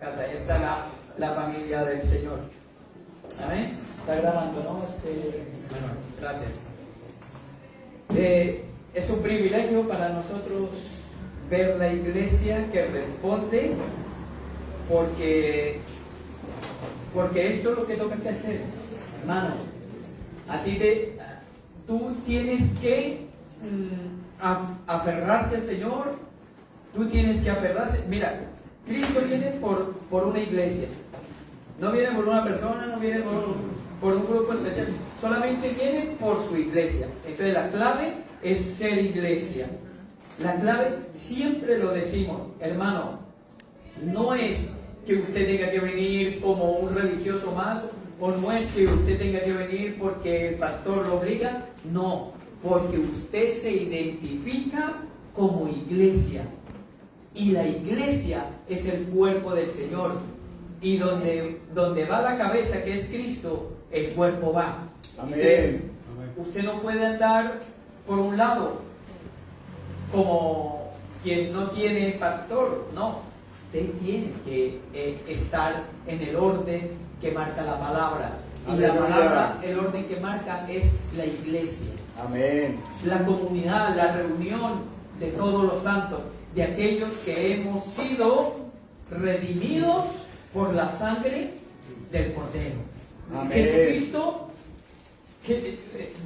casa. Ahí está la familia del Señor. Amén. Está grabando, ¿no? Bueno, gracias. Es un privilegio para nosotros ver la iglesia que responde, porque esto es lo que toca que hacer, hermano. Tú tienes que aferrarse al Señor. Tú tienes que aferrarse. Mira, Cristo viene por una iglesia. No viene por una persona, no viene por un grupo especial. Solamente viene por su iglesia. Entonces la clave es ser iglesia. La clave, siempre lo decimos, hermano, no es que usted tenga que venir como un religioso más, o no es que usted tenga que venir porque el pastor lo obliga. No, porque usted se identifica como iglesia. Y la iglesia es el cuerpo del Señor. Y donde va la cabeza, que es Cristo, el cuerpo va. Amén. Entonces, usted no puede andar por un lado como quien no tiene pastor. No, usted tiene que estar en el orden que marca la palabra. Y Aleluya. la palabra, el orden que marca es la iglesia. Amén. La comunidad, la reunión de todos los santos, de aquellos que hemos sido redimidos por la sangre del Cordero. Amén. Jesucristo,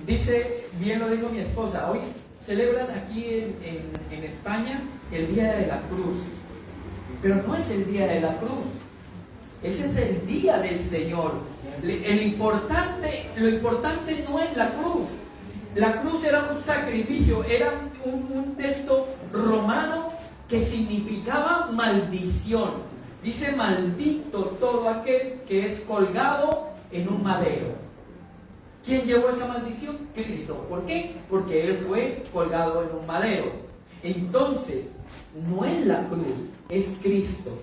dice, bien lo dijo mi esposa, hoy celebran aquí en España el Día de la Cruz, pero no es el Día de la Cruz, ese es el Día del Señor. Lo importante no es la cruz. La cruz era un sacrificio, era un texto romano que significaba maldición. Dice: maldito todo aquel que es colgado en un madero. ¿Quién llevó esa maldición? Cristo. ¿Por qué? Porque Él fue colgado en un madero. Entonces, no es la cruz, es Cristo.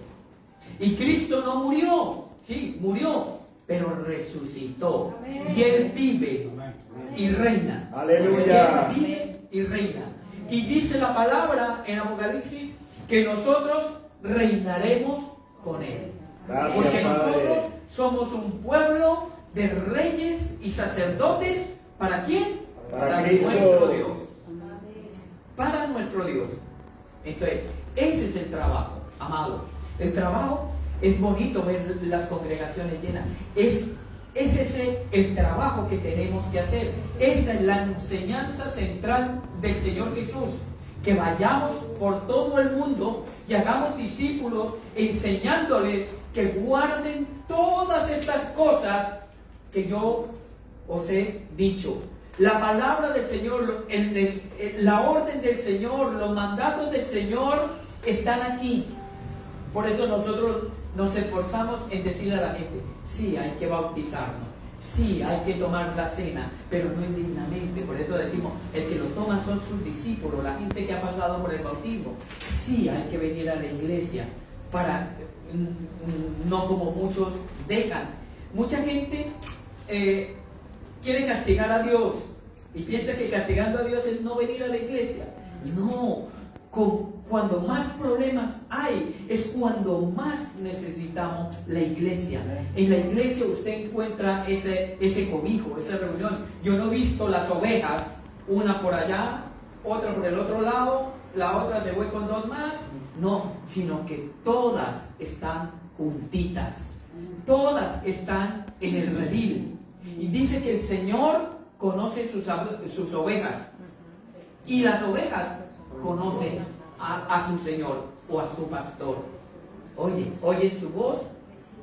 Y Cristo no murió, sí, murió, pero resucitó. Amén. Y Él vive. Amén. Y reina. Aleluya. Él vive y reina. Y dice la palabra en Apocalipsis que nosotros reinaremos con Él. Gracias, porque nosotros Padre. somos un pueblo de reyes y sacerdotes. ¿Para quién? Para nuestro Dios. Para nuestro Dios. Entonces, ese es el trabajo, amado. El trabajo es bonito ver las congregaciones llenas. Es ese el trabajo que tenemos que hacer. Esa es la enseñanza central del Señor Jesús. Que vayamos por todo el mundo y hagamos discípulos, enseñándoles que guarden todas estas cosas que yo os he dicho. La palabra del Señor, la orden del Señor, los mandatos del Señor están aquí. Por eso nosotros nos esforzamos en decirle a la gente: sí, hay que bautizarnos, sí, hay que tomar la cena, pero no indignamente. Por eso decimos: el que lo toma son sus discípulos, la gente que ha pasado por el bautismo. Sí, hay que venir a la iglesia, para no como muchos dejan. Mucha gente quiere castigar a Dios y piensa que castigando a Dios es no venir a la iglesia. No. Cuando más problemas hay, es cuando más necesitamos la iglesia. En la iglesia usted encuentra ese cobijo, esa reunión. Yo no he visto las ovejas, una por allá, otra por el otro lado, la otra se fue con dos más. No, sino que todas están juntitas. Todas están en el redil. Y dice que el Señor conoce sus ovejas. Y las ovejas conocen a su Señor o a su pastor. Oyen su voz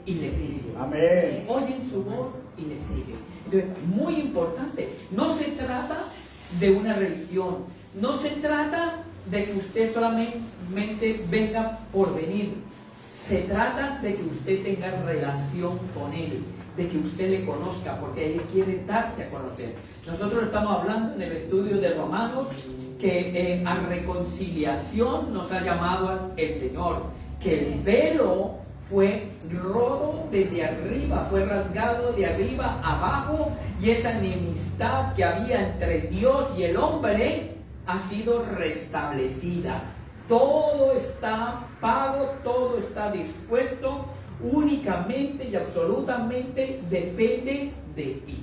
y le siguen. Amén. Oyen su voz y le siguen. Entonces, muy importante. No se trata de una religión. No se trata de que usted solamente venga por venir. Se trata de que usted tenga relación con Él, de que usted le conozca, porque Él quiere darse a conocer. Nosotros estamos hablando en el estudio de Romanos que a reconciliación nos ha llamado el Señor, que el velo fue roto desde arriba, fue rasgado de arriba abajo, y esa enemistad que había entre Dios y el hombre ha sido restablecida. Todo está pago, todo está dispuesto, únicamente y absolutamente depende de ti.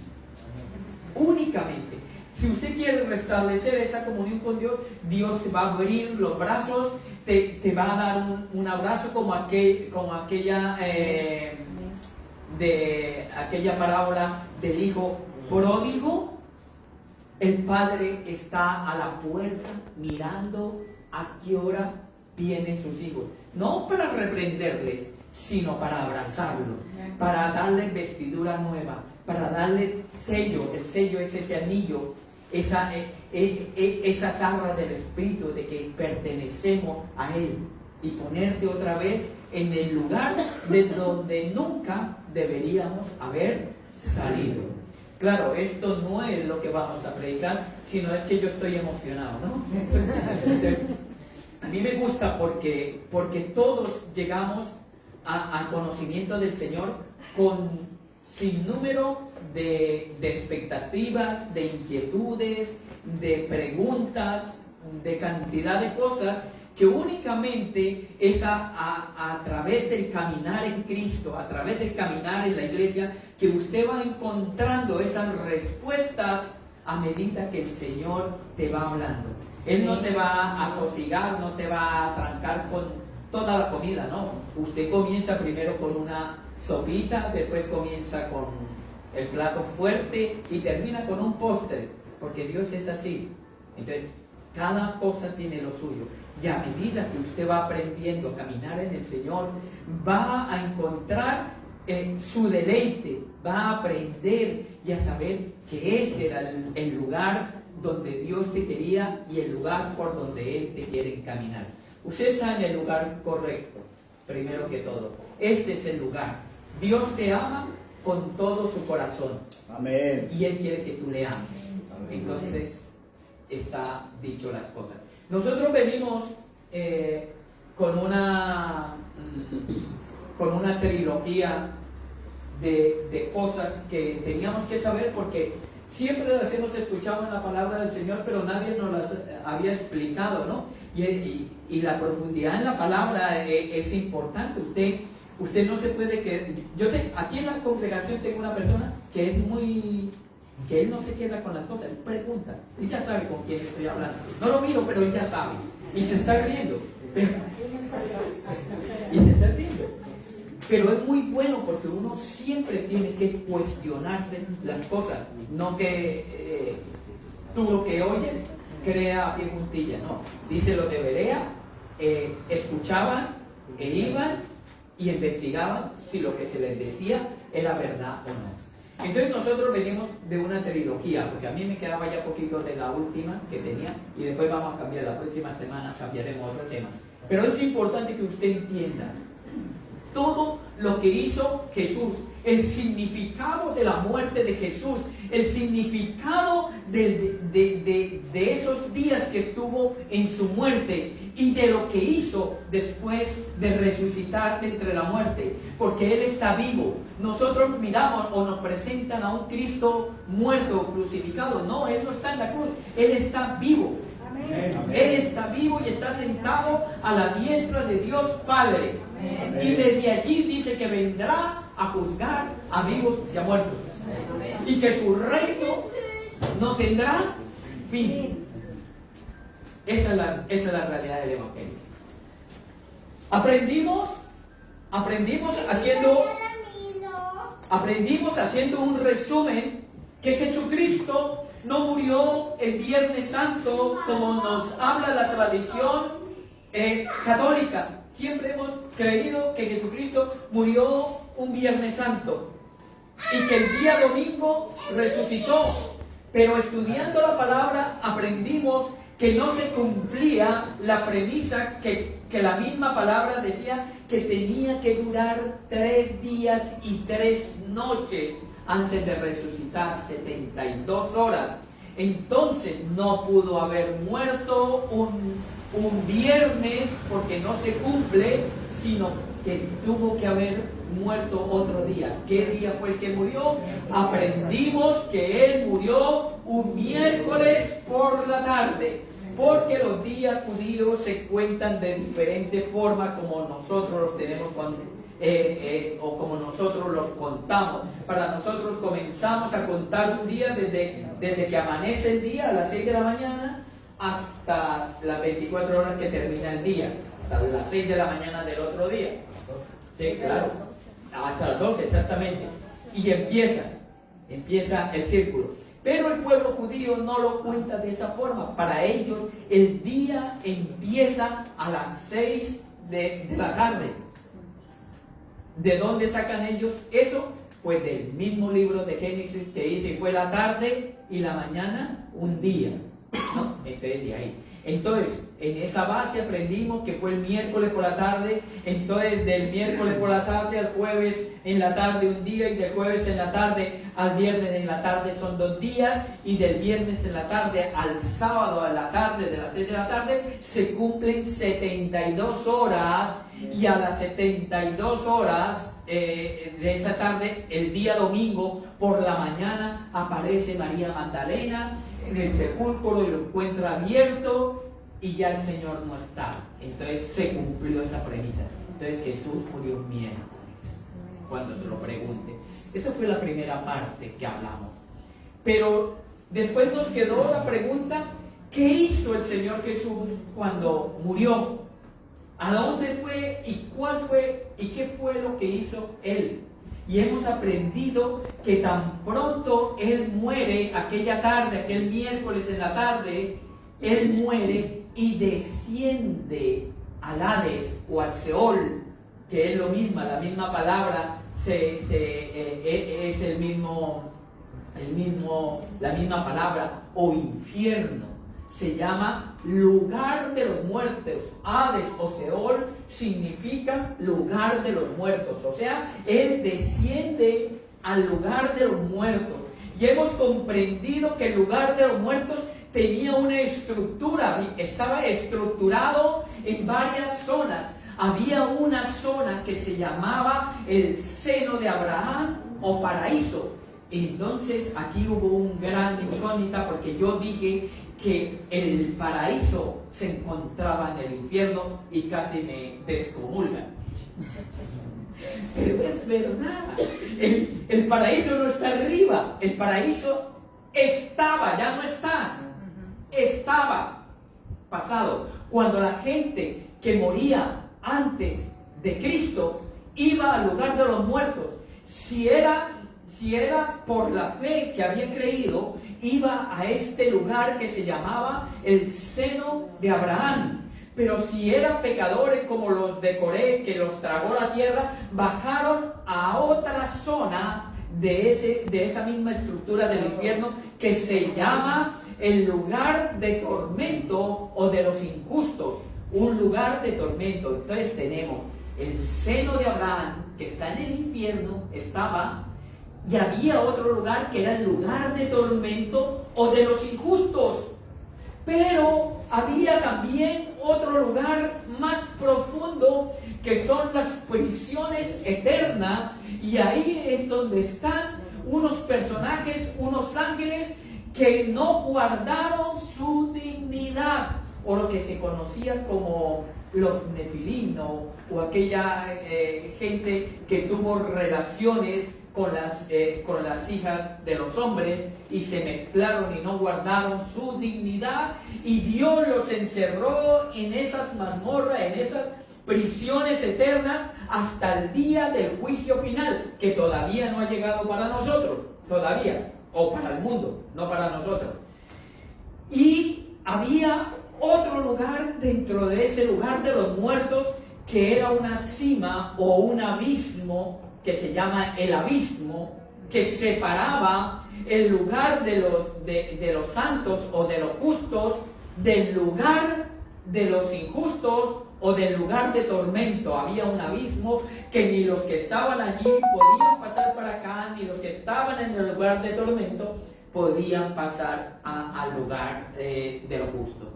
Únicamente. Si usted quiere restablecer esa comunión con Dios, Dios te va a abrir los brazos, te va a dar un abrazo como aquella parábola del hijo pródigo. El padre está a la puerta mirando a qué hora vienen sus hijos. No para reprenderles, sino para abrazarlos, para darles vestidura nueva, para darle sello. El sello es ese anillo, esas arras del Espíritu de que pertenecemos a Él, y ponerte otra vez en el lugar de donde nunca deberíamos haber salido. Claro, esto no es lo que vamos a predicar, sino es que yo estoy emocionado, ¿no? A mí me gusta porque todos llegamos al conocimiento del Señor con sinnúmero de expectativas, de inquietudes, de preguntas, de cantidad de cosas que únicamente es a través del caminar en Cristo, a través del caminar en la iglesia, que usted va encontrando esas respuestas a medida que el Señor te va hablando. Él no te va a tosigar, no te va a trancar con toda la comida, no. Usted comienza primero con una sopita, después comienza con el plato fuerte y termina con un postre, porque Dios es así. Entonces, cada cosa tiene lo suyo. Y a medida que usted va aprendiendo a caminar en el Señor, va a encontrar su deleite, va a aprender y a saber que ese era el lugar donde Dios te quería y el lugar por donde Él te quiere encaminar. Usted está en el lugar correcto, primero que todo. Este es el lugar. Dios te ama con todo su corazón. Amén. Y Él quiere que tú le ames. Entonces, está dicho las cosas. Nosotros venimos con una trilogía de cosas que teníamos que saber, porque siempre las hemos escuchado en la palabra del Señor, pero nadie nos las había explicado, ¿no? Y la profundidad en la palabra es importante. Usted no se puede quedar. Aquí en la congregación tengo una persona que él no se queda con las cosas, él pregunta, él ya sabe con quién estoy hablando. No lo miro, pero él ya sabe. Y se está riendo. Pero es muy bueno, porque uno siempre tiene que cuestionarse las cosas. No que tú lo que oyes crea a pie juntilla, no. Dice lo de Berea, escuchaban e iban y investigaban si lo que se les decía era verdad o no. Entonces nosotros venimos de una trilogía, porque a mí me quedaba ya poquito de la última que tenía, y después vamos a cambiar, la próxima semana cambiaremos otro tema. Pero es importante que usted entienda todo lo que hizo Jesús, el significado de la muerte de Jesús, el significado de esos días que estuvo en su muerte, y de lo que hizo después de resucitar de entre la muerte, porque Él está vivo. Nosotros miramos o nos presentan a un Cristo muerto o crucificado. No, Él no está en la cruz, Él está vivo. Amén. Él está vivo y está sentado a la diestra de Dios Padre. Amén. Y desde allí dice que vendrá a juzgar a vivos y a muertos. Amén. Y que su reino no tendrá fin. Esa es la realidad del Evangelio. Aprendimos haciendo un resumen que Jesucristo no murió el Viernes Santo como nos habla la tradición católica. Siempre hemos creído que Jesucristo murió un Viernes Santo y que el día domingo resucitó. Pero estudiando la palabra aprendimos que no se cumplía la premisa que la misma palabra decía, que tenía que durar 3 días y 3 noches antes de resucitar, 72 horas. Entonces no pudo haber muerto un viernes, porque no se cumple, sino que tuvo que haber muerto otro día. ¿Qué día fue el que murió? Aprendimos que Él murió un miércoles por la tarde. porque los días judíos se cuentan de diferente forma como nosotros los tenemos o como nosotros los contamos. Para nosotros comenzamos a contar un día desde que amanece el día a las 6 de la mañana hasta las 24 horas que termina el día, hasta las 6 de la mañana del otro día. Sí, claro, hasta las 12 exactamente. Y empieza el círculo. Pero el pueblo judío no lo cuenta de esa forma. Para ellos el día empieza a las 6 de la tarde. ¿De dónde sacan ellos eso? Pues del mismo libro de Génesis que dice, fue la tarde y la mañana un día, ¿no? Entonces de ahí. Entonces, en esa base aprendimos que fue el miércoles por la tarde. Entonces, del miércoles por la tarde al jueves en la tarde un día, y del jueves en la tarde al viernes en la tarde son 2 días, y del viernes en la tarde al sábado a la tarde, de las 6 de la tarde, se cumplen 72 horas, y a las 72 horas de esa tarde, el día domingo por la mañana, aparece María Magdalena en el sepulcro y lo encuentra abierto, y ya el Señor no está. Entonces se cumplió esa premisa. Entonces Jesús murió miércoles, cuando se lo pregunte. Esa fue la primera parte que hablamos. Pero después nos quedó la pregunta, ¿qué hizo el Señor Jesús cuando murió? ¿A dónde fue y cuál fue y qué fue lo que hizo Él? Y hemos aprendido que tan pronto Él muere, aquella tarde, aquel miércoles en la tarde, Él muere y desciende al Hades o al Seol, que es lo mismo, la misma palabra, es la misma palabra, o infierno. Se llama lugar de los muertos. Hades o Seol significa lugar de los muertos. O sea, Él desciende al lugar de los muertos. Y hemos comprendido que el lugar de los muertos tenía una estructura, estaba estructurado en varias zonas. Había una zona que se llamaba el seno de Abraham o paraíso. Entonces aquí hubo un gran incógnita, porque yo dije que el paraíso se encontraba en el infierno y casi me descomulgan. Pero es verdad, el paraíso no está arriba, el paraíso estaba, ya no está, estaba pasado. Cuando la gente que moría antes de Cristo iba al lugar de los muertos, si era por la fe que había creído, iba a este lugar que se llamaba el seno de Abraham. Pero si eran pecadores como los de Coré, que los tragó la tierra, bajaron a otra zona de esa misma estructura del infierno, que se llama el lugar de tormento o de los injustos. Un lugar de tormento. Entonces tenemos el seno de Abraham, que está en el infierno, y había otro lugar que era el lugar de tormento o de los injustos. Pero había también otro lugar más profundo, que son las prisiones eternas, y ahí es donde están unos personajes, unos ángeles que no guardaron su dignidad, o lo que se conocía como los Nefilim, o aquella gente que tuvo relaciones con las hijas de los hombres y se mezclaron y no guardaron su dignidad, y Dios los encerró en esas mazmorras, en esas prisiones eternas, hasta el día del juicio final, que todavía no ha llegado para nosotros, todavía, o para el mundo, no para nosotros. Y había otro lugar dentro de ese lugar de los muertos, que era una cima o un abismo, que se llama el abismo, que separaba el lugar de los santos o de los justos del lugar de los injustos o del lugar de tormento. Había un abismo que ni los que estaban allí podían pasar para acá, ni los que estaban en el lugar de tormento podían pasar al lugar de los justos.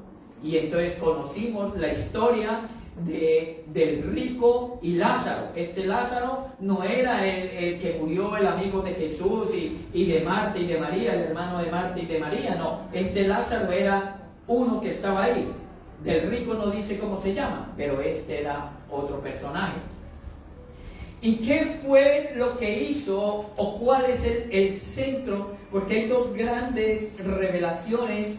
Y entonces conocimos la historia del rico y Lázaro. Este Lázaro no era el que murió, el amigo de Jesús y de Marta y de María, el hermano de Marta y de María, no. Este Lázaro era uno que estaba ahí. Del rico no dice cómo se llama, pero este era otro personaje. ¿Y qué fue lo que hizo o cuál es el centro? Porque hay dos grandes revelaciones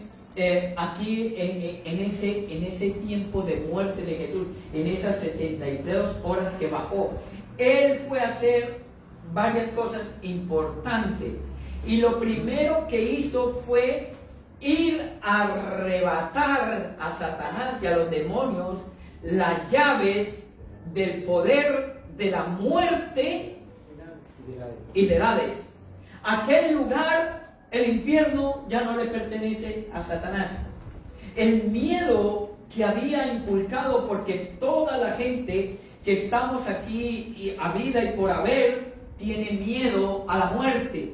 aquí en ese tiempo de muerte de Jesús, en esas 72 horas que bajó. Él fue a hacer varias cosas importantes. Y lo primero que hizo fue ir a arrebatar a Satanás y a los demonios las llaves del poder de la muerte y del Hades. Aquel lugar, el infierno, ya no le pertenece a Satanás. El miedo que había inculcado, porque toda la gente que estamos aquí a vida y por haber tiene miedo a la muerte,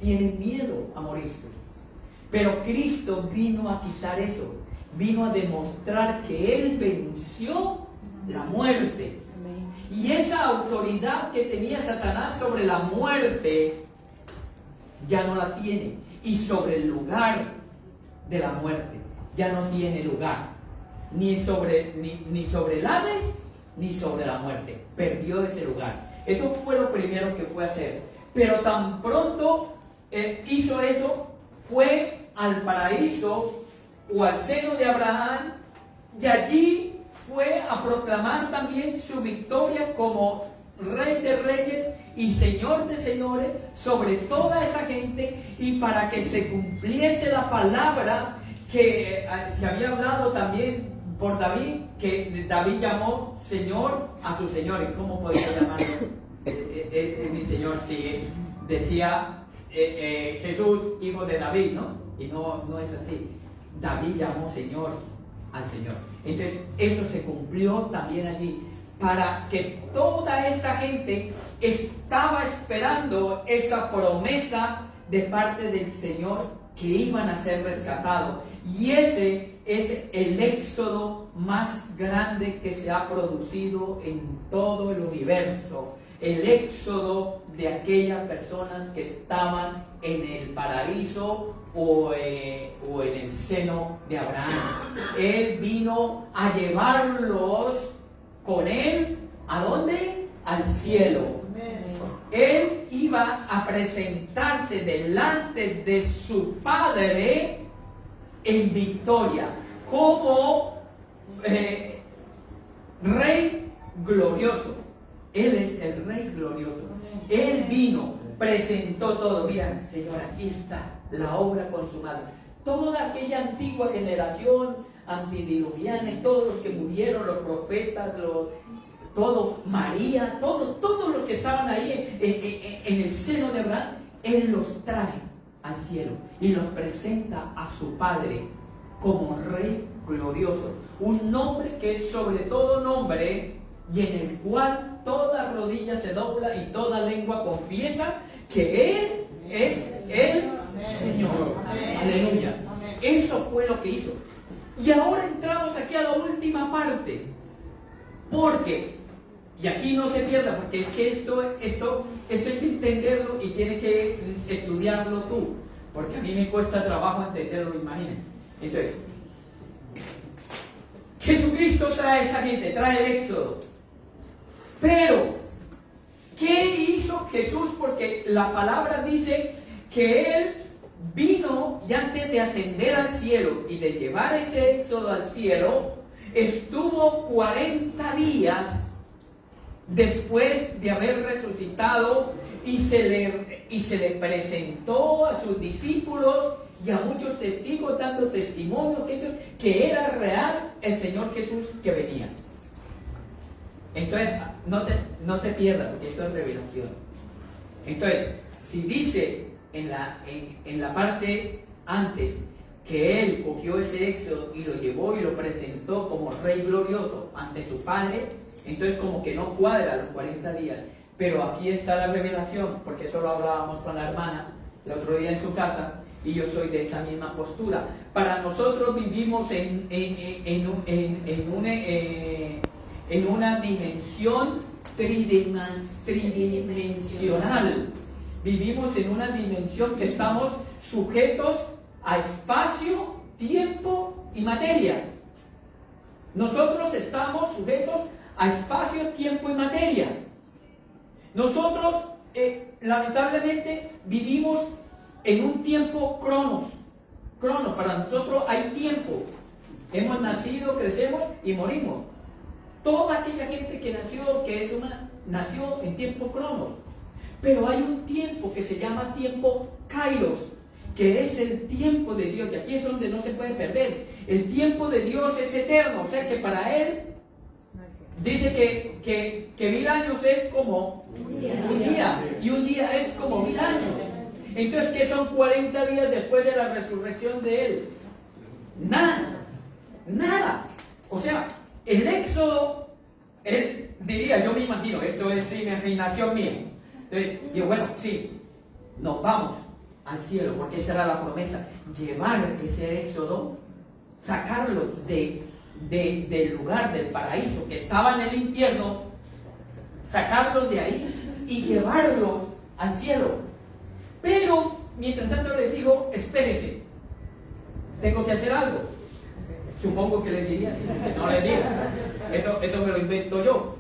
tiene miedo a morirse. Pero Cristo vino a quitar eso, vino a demostrar que Él venció la muerte. Y esa autoridad que tenía Satanás sobre la muerte, ya no la tiene. Y sobre el lugar de la muerte, ya no tiene lugar. Ni sobre el Hades, ni sobre la muerte. Perdió ese lugar. Eso fue lo primero que fue a hacer. Pero tan pronto hizo eso, fue al paraíso o al seno de Abraham, y allí fue a proclamar también su victoria como Rey de Reyes y Señor de Señores sobre toda esa gente, y para que se cumpliese la palabra que se había hablado también por David, que David llamó Señor a su Señor. ¿Y cómo podía llamarlo mi Señor si decía Jesús, hijo de David, ¿no? Y no es así. David llamó Señor al Señor. Entonces, eso se cumplió también allí, para que toda esta gente estaba esperando esa promesa de parte del Señor, que iban a ser rescatados. Y ese es el éxodo más grande que se ha producido en todo el universo. El éxodo de aquellas personas que estaban en el paraíso o en el seno de Abraham. Él vino a llevarlos con él, ¿a dónde? Al cielo. Él iba a presentarse delante de su Padre en victoria, como Rey glorioso. Él es el Rey glorioso. Él vino, presentó todo. Mira, Señor, aquí está la obra consumada. Toda aquella antigua generación antidiluviana, todos los que murieron, los profetas, todo, María, todos los que estaban ahí en el seno de Abraham, Él los trae al cielo y los presenta a su Padre como Rey glorioso. Un nombre que es sobre todo nombre, y en el cual toda rodilla se dobla y toda lengua confiesa que Él es el Señor. Amén. Aleluya. Amén. Eso fue lo que hizo. Y ahora entramos aquí a la última parte. Porque, y aquí no se pierda, porque es que esto hay que entenderlo y tiene que estudiarlo tú. Porque a mí me cuesta trabajo entenderlo, imagínense. Entonces, Jesucristo trae a esa gente, trae el éxodo. Pero, ¿qué hizo Jesús? Porque la palabra dice que Él vino, y antes de ascender al cielo y de llevar ese éxodo al cielo, estuvo 40 días después de haber resucitado, y se le presentó a sus discípulos y a muchos testigos, dando testimonio que era real el Señor Jesús que venía. Entonces, no te pierdas, porque esto es revelación. Entonces, si dice en la parte antes que Él cogió ese éxodo y lo llevó y lo presentó como Rey glorioso ante su Padre, entonces como que no cuadra los 40 días. Pero aquí está la revelación, porque eso lo hablábamos con la hermana el otro día en su casa, y yo soy de esa misma postura. Para nosotros vivimos en una dimensión tridimensional. Vivimos en una dimensión que estamos sujetos a espacio tiempo y materia. Nosotros estamos sujetos a espacio, tiempo y materia. Nosotros, lamentablemente, vivimos en un tiempo cronos. Para nosotros hay tiempo. Hemos nacido, crecemos y morimos. Toda aquella gente que nació en tiempo cronos. Pero hay un tiempo que se llama tiempo kairos, que es el tiempo de Dios, y aquí es donde no se puede perder. El tiempo de Dios es eterno, o sea que para Él dice que 1000 años es como un día, y un día es como 1000 años. Entonces, ¿qué son 40 días después de la resurrección de Él? Nada. O sea, el Éxodo, Él diría, yo me imagino, esto es imaginación mía. Entonces, digo, bueno, sí, nos vamos al cielo, porque esa era la promesa, llevar ese Éxodo, sacarlo del lugar del paraíso que estaba en el infierno, sacarlos de ahí y llevarlos al cielo. Pero mientras tanto les digo, espérese, tengo que hacer algo. Supongo que les diría así, que no les diga, eso me lo invento yo.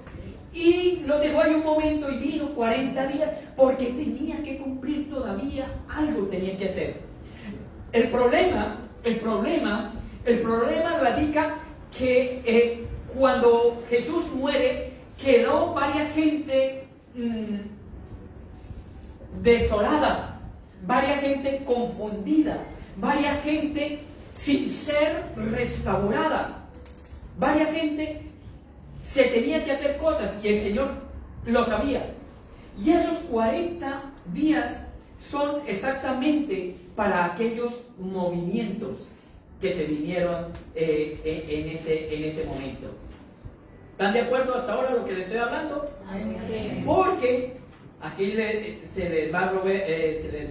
Y lo dejó ahí un momento y vino 40 días porque tenía que cumplir todavía, algo tenía que hacer. El problema radica que cuando Jesús muere, quedó varias gente desolada, varias gente confundida, varias gente sin ser restaurada, varias gente se tenía que hacer cosas y el Señor lo sabía. Y esos 40 días son exactamente para aquellos movimientos que se vinieron en ese momento. ¿Están de acuerdo hasta ahora lo que les estoy hablando? Sí. Porque aquí se les va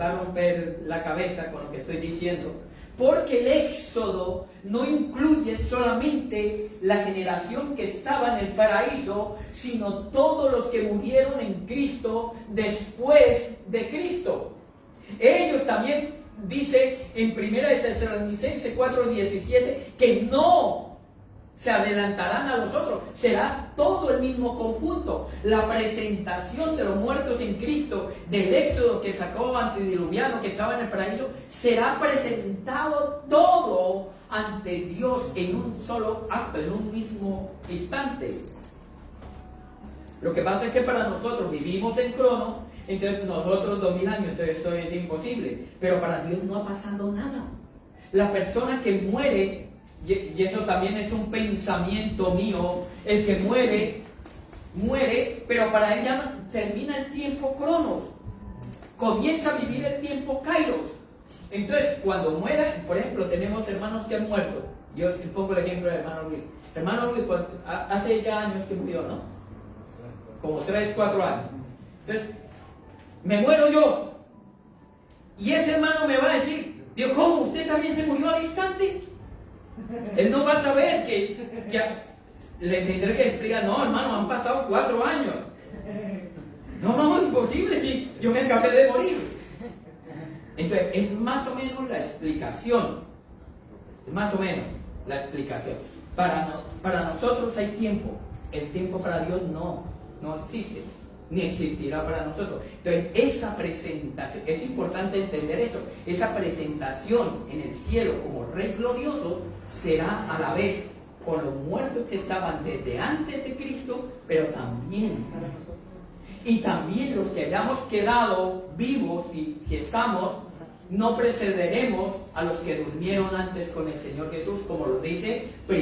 a romper la cabeza con lo que estoy diciendo. Porque el Éxodo no incluye solamente la generación que estaba en el paraíso, sino todos los que murieron en Cristo después de Cristo. Ellos también, dice en 1 Tesalonicenses 4:17, que no se adelantarán a los otros, será todo el mismo conjunto. La presentación de los muertos en Cristo, del Éxodo que sacó antediluviano, que estaba en el paraíso, será presentado todo ante Dios en un solo acto, en un mismo instante. Lo que pasa es que para nosotros vivimos en crono, entonces nosotros 2000 años, entonces esto es imposible, pero para Dios no ha pasado nada. La persona que muere, y eso también es un pensamiento mío, el que muere, pero para él ya termina el tiempo cronos, comienza a vivir el tiempo kairos. Entonces, cuando muera, por ejemplo, tenemos hermanos que han muerto. Yo pongo el ejemplo del hermano Luis. Hermano Luis, hace ya años que murió, ¿no? Como 3, 4 años. Entonces, me muero yo. Y ese hermano me va a decir, Dios, ¿cómo? ¿Usted también se murió al instante? Él no va a saber que le tendré que explicar, no, hermano, han pasado 4 años. No, imposible, sí, yo me acabé de morir. Entonces, es más o menos la explicación. Para nosotros hay tiempo. El tiempo para Dios no existe, ni existirá para nosotros. Entonces, esa presentación, es importante entender eso, esa presentación en el cielo como Rey glorioso será a la vez con los muertos que estaban desde antes de Cristo, pero también para nosotros. Y también los que hayamos quedado vivos, y si estamos, no precederemos a los que durmieron antes con el Señor Jesús, como lo dice 1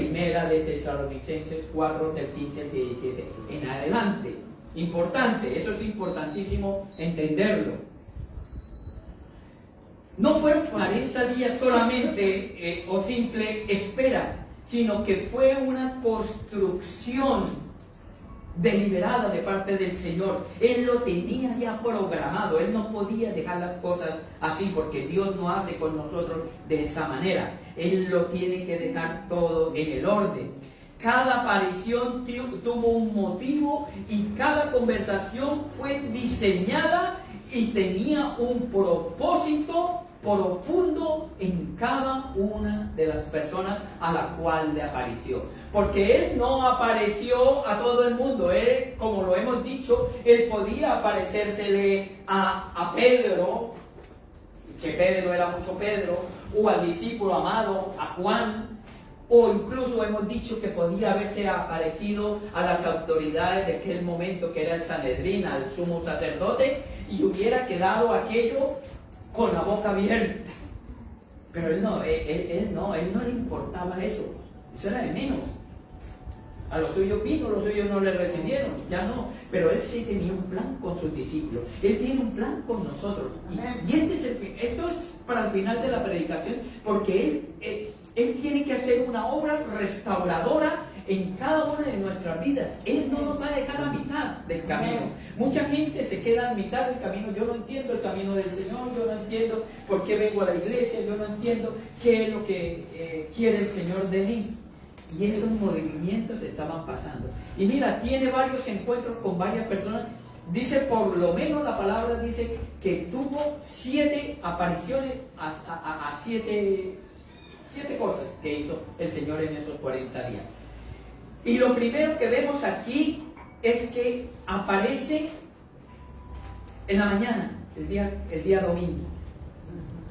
Tesalonicenses 4, del 15 al 17 en adelante. Importante, eso es importantísimo entenderlo. No fueron 40 días solamente o simple espera, sino que fue una construcción deliberada de parte del Señor. Él lo tenía ya programado, Él no podía dejar las cosas así, porque Dios no hace con nosotros de esa manera. Él lo tiene que dejar todo en el orden. Cada aparición tuvo un motivo y cada conversación fue diseñada y tenía un propósito profundo en cada una de las personas a la cual le apareció. Porque Él no apareció a todo el mundo. Él, como lo hemos dicho, Él podía aparecérsele a Pedro, que Pedro era mucho Pedro, o al discípulo amado, a Juan, o incluso hemos dicho que podía haberse aparecido a las autoridades de aquel momento, que era el Sanedrín, al sumo sacerdote, y hubiera quedado aquello con la boca abierta. Pero él no le importaba eso era de menos. A los suyos vino, los suyos no le recibieron, ya no. Pero Él sí tenía un plan con sus discípulos. Él tiene un plan con nosotros. Y esto es para el final de la predicación, porque Él tiene que hacer una obra restauradora en cada una de nuestras vidas. Él no nos va a dejar a mitad del camino. Mucha gente se queda a mitad del camino. Yo no entiendo el camino del Señor, yo no entiendo por qué vengo a la iglesia, yo no entiendo qué es lo que quiere el Señor de mí. Y esos movimientos estaban pasando. Y mira, tiene varios encuentros con varias personas. Dice, por lo menos la palabra dice que tuvo 7 apariciones a 7 cosas que hizo el Señor en esos 40 días. Y lo primero que vemos aquí es que aparece en la mañana, el día domingo.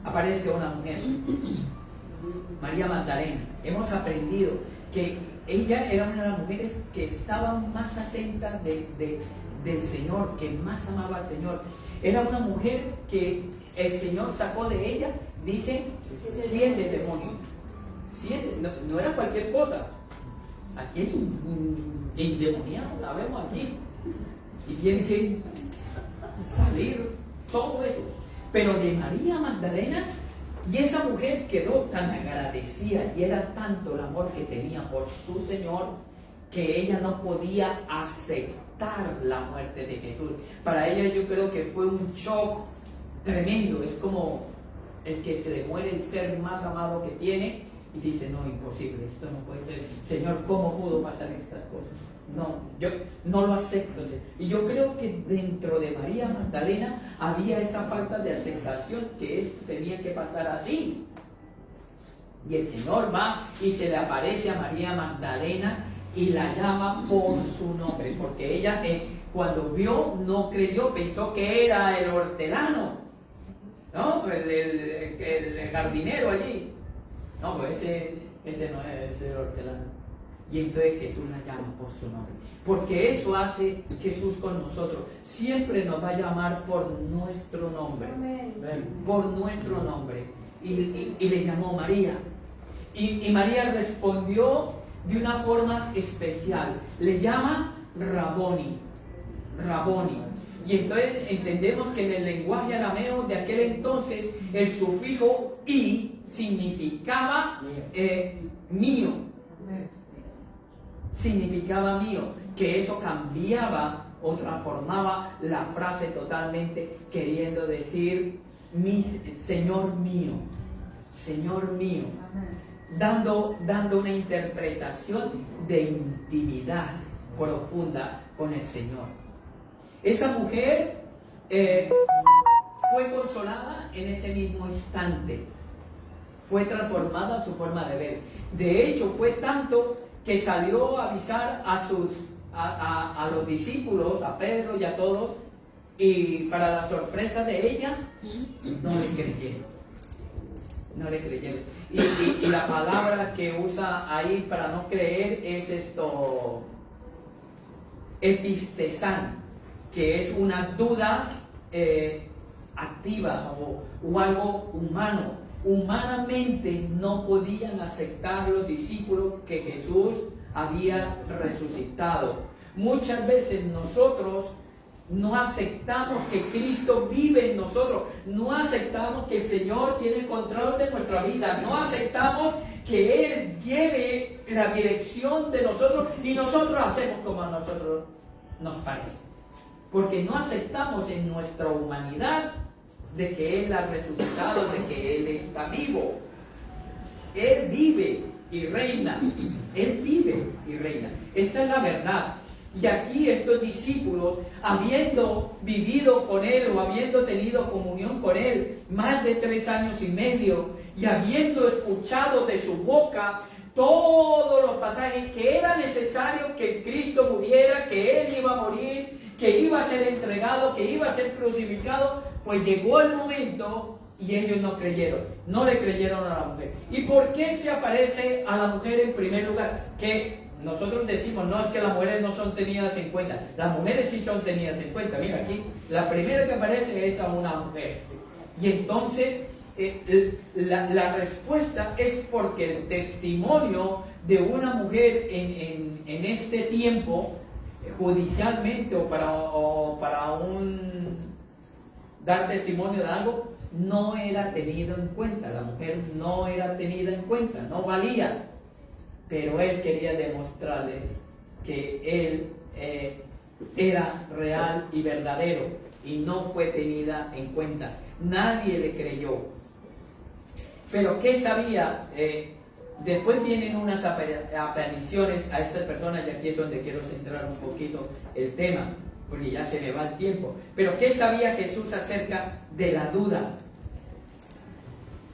Aparece una mujer, María Magdalena. Hemos aprendido que ella era una de las mujeres que estaban más atentas del Señor, que más amaba al Señor. Era una mujer que el Señor sacó de ella, dice, 7 demonios. 7, no era cualquier cosa. Aquí hay un endemoniado, la vemos aquí. Y tiene que salir todo eso. Pero de María Magdalena, y esa mujer quedó tan agradecida y era tanto el amor que tenía por su Señor que ella no podía aceptar la muerte de Jesús. Para ella yo creo que fue un shock tremendo. Es como el que se le muere el ser más amado que tiene y dice, no, imposible, esto no puede ser. Señor, ¿cómo pudo pasar estas cosas? No, yo no lo acepto. Y yo creo que dentro de María Magdalena había esa falta de aceptación, que esto tenía que pasar así. Y el Señor va y se le aparece a María Magdalena y la llama por su nombre, porque ella cuando vio no creyó, pensó que era el hortelano, ¿no? El jardinero allí. No, pues ese no es el hortelano. Y entonces Jesús la llama por su nombre. Porque eso hace Jesús con nosotros. Siempre nos va a llamar por nuestro nombre. Amén. Por nuestro nombre. Y le llamó María. Y María respondió de una forma especial. Le llama Raboni. Raboni. Y entonces entendemos que en el lenguaje arameo de aquel entonces el sufijo i significaba mío. Significaba mío, que eso cambiaba o transformaba la frase totalmente, queriendo decir Señor mío, dando una interpretación de intimidad profunda con el Señor. Esa mujer fue consolada en ese mismo instante, fue transformada su forma de ver. De hecho, fue tanto que salió a avisar a los discípulos, a Pedro y a todos, y para la sorpresa de ella, no le creyeron. Y la palabra que usa ahí para no creer es esto, epistesán, que es una duda activa o algo humano. Humanamente no podían aceptar los discípulos que Jesús había resucitado. Muchas veces nosotros no aceptamos que Cristo vive en nosotros, no aceptamos que el Señor tiene control de nuestra vida, no aceptamos que Él lleve la dirección de nosotros y nosotros hacemos como a nosotros nos parece. Porque no aceptamos en nuestra humanidad de que Él ha resucitado, de que Él está vivo. Él vive y reina. Él vive y reina. Esta es la verdad. Y aquí estos discípulos, habiendo vivido con Él o habiendo tenido comunión con Él más de 3 años y medio y habiendo escuchado de su boca todos los pasajes que era necesario que Cristo muriera, que Él iba a morir, que iba a ser entregado, que iba a ser crucificado, pues llegó el momento y ellos no creyeron, no le creyeron a la mujer. ¿Y por qué se aparece a la mujer en primer lugar? Que nosotros decimos, no, es que las mujeres no son tenidas en cuenta. Las mujeres sí son tenidas en cuenta. Mira, aquí la primera que aparece es a una mujer. Y entonces la respuesta es porque el testimonio de una mujer en este tiempo, judicialmente o para dar testimonio de algo, no era tenido en cuenta. La mujer no era tenida en cuenta, no valía. Pero él quería demostrarles que él era real y verdadero y no fue tenida en cuenta. Nadie le creyó. Pero ¿qué sabía? Después vienen unas apariciones a estas personas, y aquí es donde quiero centrar un poquito el tema, porque ya se me va el tiempo. Pero ¿qué sabía Jesús acerca de la duda?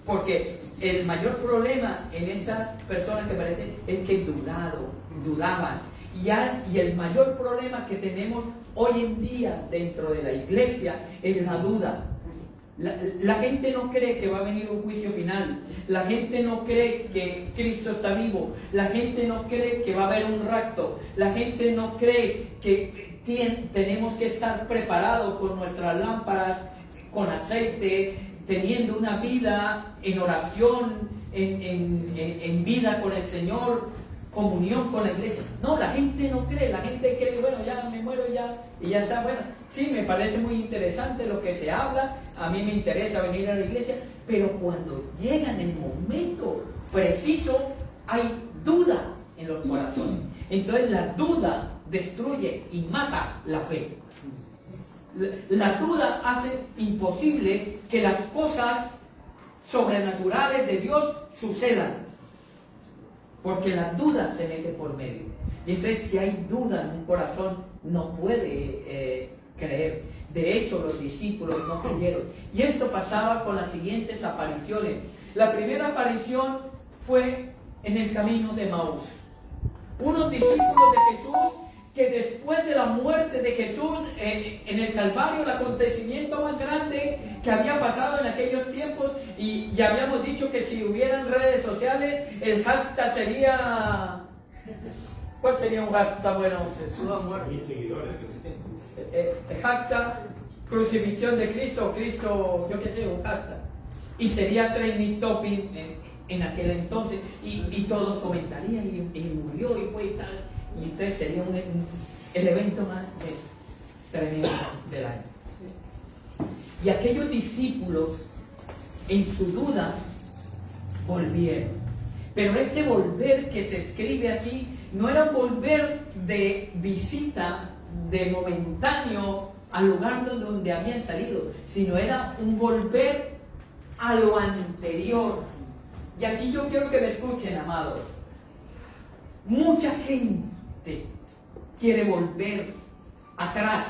Porque el mayor problema en estas personas que parecen es que dudaban. Y el mayor problema que tenemos hoy en día dentro de la iglesia es la duda. La gente no cree que va a venir un juicio final. La gente no cree que Cristo está vivo. La gente no cree que va a haber un rapto. La gente no cree que tenemos que estar preparados con nuestras lámparas, con aceite, teniendo una vida en oración, en vida con el Señor, comunión con la iglesia. No, la gente no cree, la gente cree, bueno, ya me muero ya y ya está. Bueno, sí, me parece muy interesante lo que se habla, a mí me interesa venir a la iglesia, pero cuando llega en el momento preciso, hay duda en los corazones. Entonces la duda destruye y mata la fe. La duda hace imposible que las cosas sobrenaturales de Dios sucedan, porque la duda se mete por medio. Y entonces si hay duda en un corazón, no puede creer. De hecho, los discípulos no creyeron. Y esto pasaba con las siguientes apariciones. La primera aparición fue en el camino de Maús. Unos discípulos de Jesús que después de la muerte de Jesús en el Calvario, el acontecimiento más grande que había pasado en aquellos tiempos, y ya habíamos dicho que si hubieran redes sociales, el hashtag sería... ¿Cuál sería un hashtag bueno? Jesús ha muerto. Mis seguidores. El hashtag crucifixión de Cristo, Cristo, yo qué sé, un hashtag. Y sería trending topic en aquel entonces, y todos comentarían, y murió, y fue y tal. Y entonces sería el evento más tremendo del año. Y aquellos discípulos, en su duda, volvieron. Pero este volver que se escribe aquí no era un volver de visita, de momentáneo al lugar donde habían salido, sino era un volver a lo anterior. Y aquí yo quiero que me escuchen, amados. Mucha gente quiere volver atrás,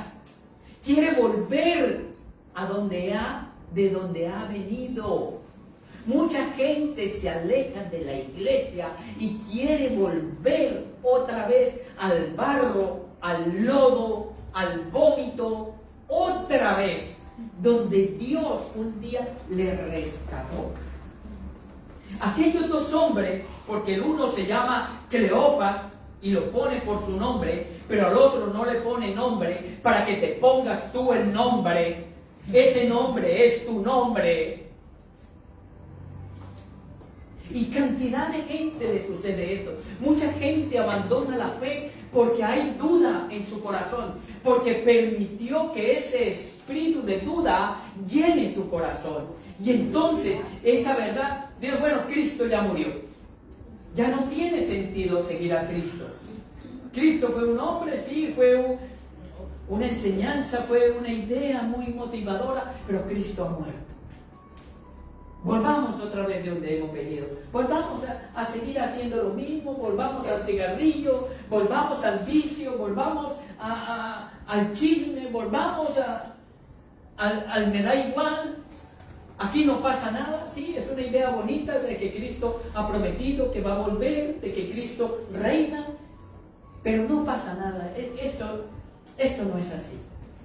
quiere volver de donde ha venido. Mucha gente se aleja de la iglesia y quiere volver otra vez al barro, al lodo, al vómito, otra vez, donde Dios un día le rescató. Aquellos dos hombres, porque el uno se llama Cleofas y lo pone por su nombre, pero al otro no le pone nombre para que te pongas tú el nombre. Ese nombre es tu nombre. Y cantidad de gente le sucede esto. Mucha gente abandona la fe porque hay duda en su corazón, porque permitió que ese espíritu de duda llene tu corazón. Y entonces esa verdad, Dios, bueno, Cristo ya murió. Ya no tiene sentido seguir a Cristo. Cristo fue un hombre, sí, fue una enseñanza, fue una idea muy motivadora, pero Cristo ha muerto. Volvamos otra vez de donde hemos venido. Volvamos a seguir haciendo lo mismo, volvamos al cigarrillo, volvamos al vicio, volvamos al chisme, volvamos al me da igual. Aquí no pasa nada, sí, es una idea bonita de que Cristo ha prometido que va a volver, de que Cristo reina, pero no pasa nada. Esto no es así.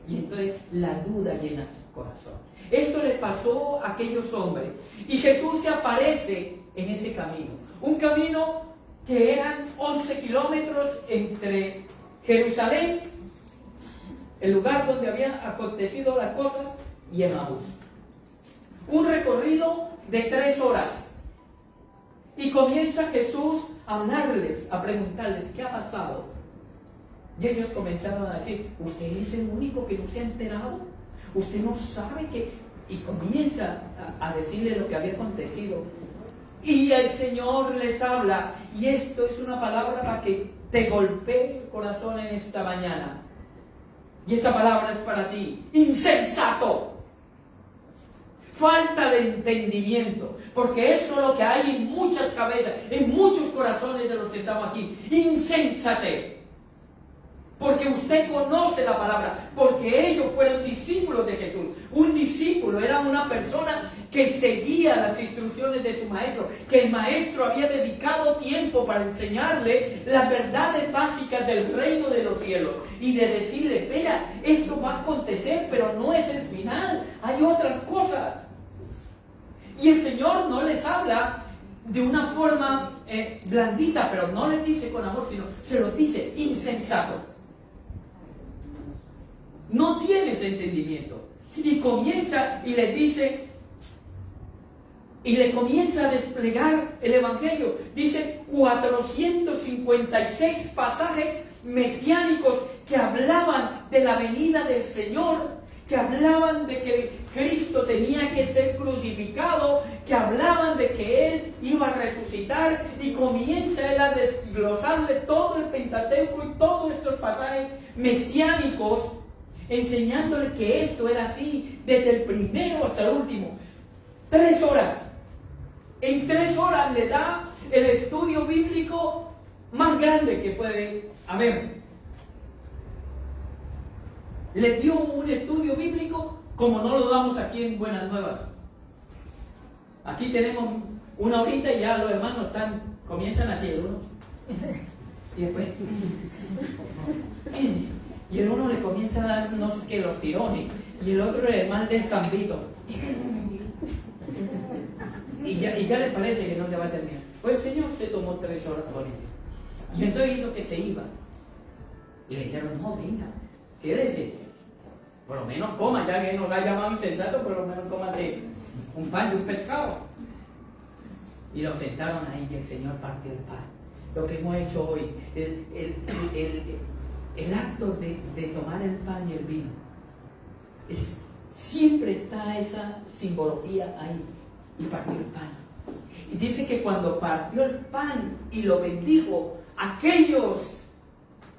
Y entonces la duda llena su corazón. Esto le pasó a aquellos hombres. Y Jesús se aparece en ese camino. Un camino que eran 11 kilómetros entre Jerusalén, el lugar donde habían acontecido las cosas, y Emaús. Un recorrido de 3 horas. Y comienza Jesús a hablarles, a preguntarles, ¿qué ha pasado? Y ellos comenzaron a decir, ¿usted es el único que no se ha enterado? ¿Usted no sabe que...? Y comienza a decirle lo que había acontecido. Y el Señor les habla. Y esto es una palabra para que te golpee el corazón en esta mañana. Y esta palabra es para ti. Insensato. Falta de entendimiento. Porque eso es lo que hay en muchas cabezas, en muchos corazones de los que estamos aquí. Insensatez. Porque usted conoce la palabra, porque ellos fueron discípulos de Jesús. Un discípulo era una persona que seguía las instrucciones de su maestro, que el maestro había dedicado tiempo para enseñarle las verdades básicas del reino de los cielos y de decirle, espera, esto va a acontecer, pero no es el final, hay otras cosas. Y el Señor no les habla de una forma blandita, pero no les dice con amor, sino se los dice insensatos. No tienes entendimiento. Y comienza y les dice, y le comienza a desplegar el Evangelio. Dice 456 pasajes mesiánicos que hablaban de la venida del Señor, que hablaban de que Cristo tenía que ser crucificado, que hablaban de que Él iba a resucitar, y comienza Él a desglosarle todo el Pentateuco y todos estos pasajes mesiánicos, enseñándole que esto era así, desde el primero hasta el último. 3 horas. En 3 horas le da el estudio bíblico más grande que puede haber. Le dio un estudio bíblico como no lo damos aquí en Buenas Nuevas. Aquí tenemos 1 horita y ya los hermanos comienzan a hacer uno. Y después... Y el uno le comienza a dar no sé qué, los tirones, y el otro le manda el zambito. Y ya le parece que no se va a terminar. Pues el Señor se tomó 3 horas con él. Y entonces hizo que se iba. Y le dijeron, no, venga, quédese. Por lo menos coma, ya que nos ha llamado insensato, por lo menos cómate un pan y un pescado. Y lo sentaron ahí y el Señor partió el pan. Lo que hemos hecho hoy, el acto de tomar el pan y el vino, siempre está esa simbología ahí. Y partió el pan. Y dice que cuando partió el pan y lo bendijo, aquellos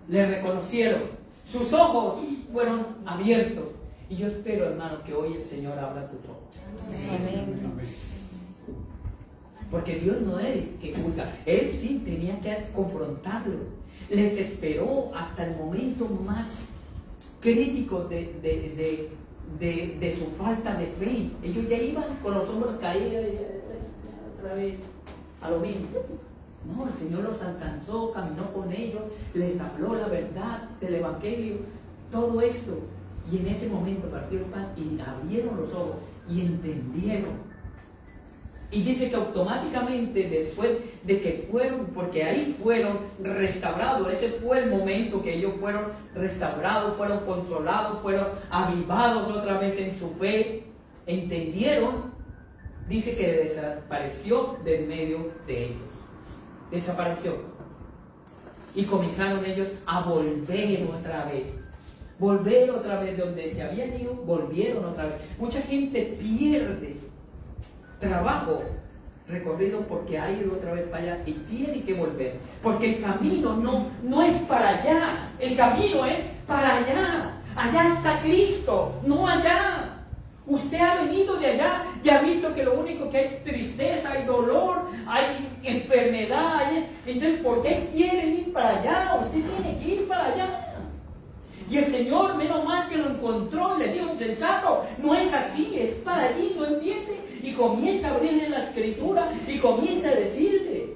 le reconocieron. Sus ojos fueron abiertos. Y yo espero, hermano, que hoy el Señor abra tus ojos. Amén. Porque Dios no es el que juzga. Él sí tenía que confrontarlo. Les esperó hasta el momento más crítico de su falta de fe. Ellos ya iban con los hombros caídos otra vez a lo mismo. No, el Señor los alcanzó, caminó con ellos, les habló la verdad del Evangelio, todo esto. Y en ese momento partió el pan y abrieron los ojos y entendieron. Y dice que automáticamente después de que fueron, porque ahí fueron restaurados, ese fue el momento que ellos fueron restaurados, fueron consolados, fueron avivados otra vez en su fe, entendieron, dice que desapareció del medio de ellos, desapareció. Y comenzaron ellos a volver otra vez de donde se habían ido, volvieron otra vez. Mucha gente pierde trabajo recorrido porque ha ido otra vez para allá y tiene que volver, porque el camino no es para allá, el camino es para allá. Allá está Cristo, no allá. Usted ha venido de allá y ha visto que lo único que hay tristeza, hay dolor, hay enfermedad. Entonces, ¿por qué quieren ir para allá? Usted tiene que ir para allá. Y el Señor, menos mal que lo encontró, le dijo: insensato, no es así, es para allí, ¿no entiende? Y comienza a abrirle la escritura y comienza a decirle.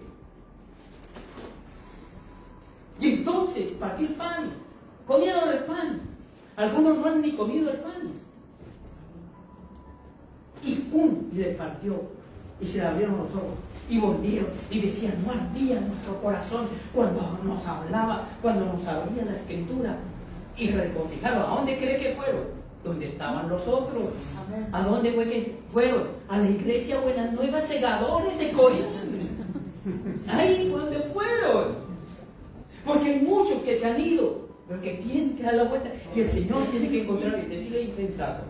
Y entonces, partir pan, comieron el pan. Algunos no han ni comido el pan. Y ¡pum! Y le partió. Y se le abrieron los ojos. Y volvieron. Y decían: no ardía nuestro corazón cuando nos hablaba, cuando nos abría la escritura. Y regocijaron. ¿A dónde cree que fueron? Donde estaban los otros. Amén. ¿A dónde fue que fueron? A la iglesia Buenas Nuevas Segadores de Corinto. Ahí fue donde fueron. Porque hay muchos que se han ido, pero que tienen que dar la vuelta. Y el Señor tiene que encontrar y decirle: insensato.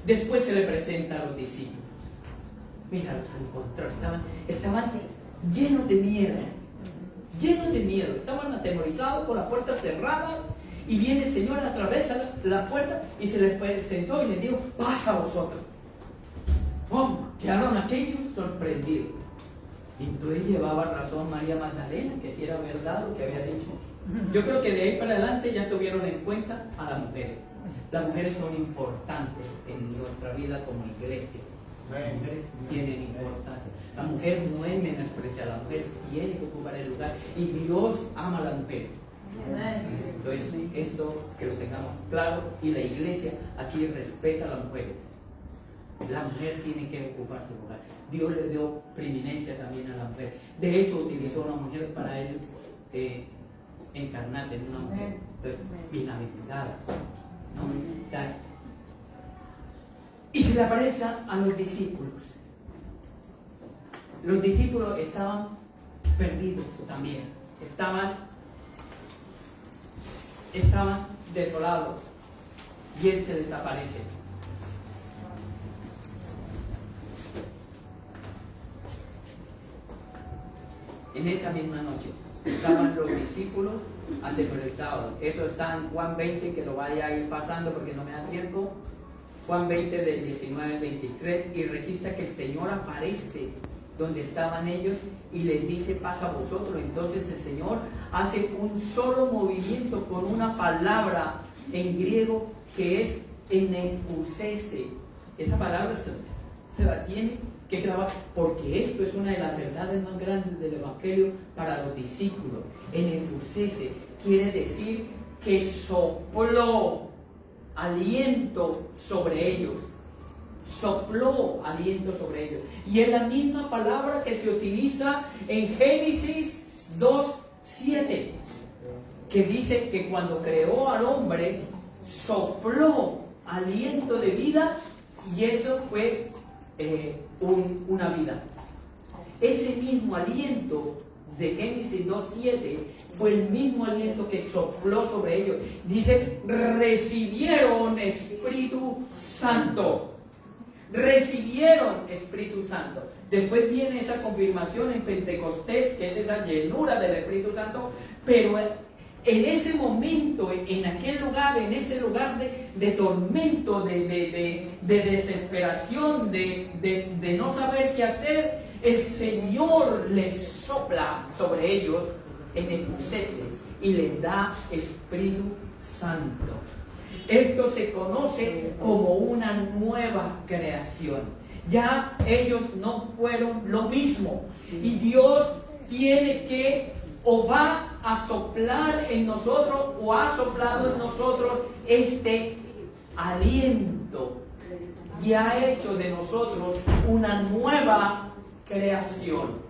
Después se le presenta a los discípulos. Mira, los encontró. Estaban llenos de miedo. Llenos de miedo. Estaban atemorizados por las puertas cerradas. Y viene el Señor, atravesa la puerta y se les presentó y les dijo: pasa a vosotros. ¡Oh! Quedaron aquellos sorprendidos. Y entonces llevaba razón María Magdalena, que si era verdad lo que había dicho. Yo creo que de ahí para adelante ya tuvieron en cuenta a las mujeres. Las mujeres son importantes en nuestra vida como iglesia. Las mujeres tienen importancia. La mujer no es menospreciada, la mujer tiene que ocupar el lugar. Y Dios ama a las mujeres. Entonces, esto que lo tengamos claro. Y la iglesia aquí respeta a las mujeres. La mujer tiene que ocupar su lugar. Dios le dio preeminencia también a la mujer. De hecho, utilizó a una mujer para él encarnarse en una mujer. Entonces, bienaventurada, ¿no? Y se le aparece a los discípulos. Los discípulos estaban perdidos también. Estaban desolados. Y él se les aparece. En esa misma noche estaban los discípulos atemorizados. Eso está en Juan 20, que lo vaya a ir pasando porque no me da tiempo. Juan 20 del 19 al 23, y registra que el Señor aparece donde estaban ellos y les dice: pasa a vosotros. Entonces el Señor hace un solo movimiento con una palabra en griego que es enefusese. Esa palabra se la tiene que grabar, porque esto es una de las verdades más grandes del Evangelio para los discípulos. Enefusese quiere decir que sopló aliento sobre ellos. Sopló aliento sobre ellos. Y es la misma palabra que se utiliza en Génesis 2:7, que dice que cuando creó al hombre sopló aliento de vida, y eso fue una vida. Ese mismo aliento de Génesis 2:7 fue el mismo aliento que sopló sobre ellos. Dice: recibieron Espíritu Santo. Recibieron Espíritu Santo. Después viene esa confirmación en Pentecostés, que es esa llenura del Espíritu Santo. Pero en ese momento, en aquel lugar, en ese lugar de tormento, de desesperación, de no saber qué hacer, el Señor les sopla sobre ellos en el proceso y les da Espíritu Santo. Esto se conoce como una nueva creación. Ya ellos no fueron lo mismo, y Dios tiene que, o va a soplar en nosotros, o ha soplado en nosotros este aliento, y ha hecho de nosotros una nueva creación.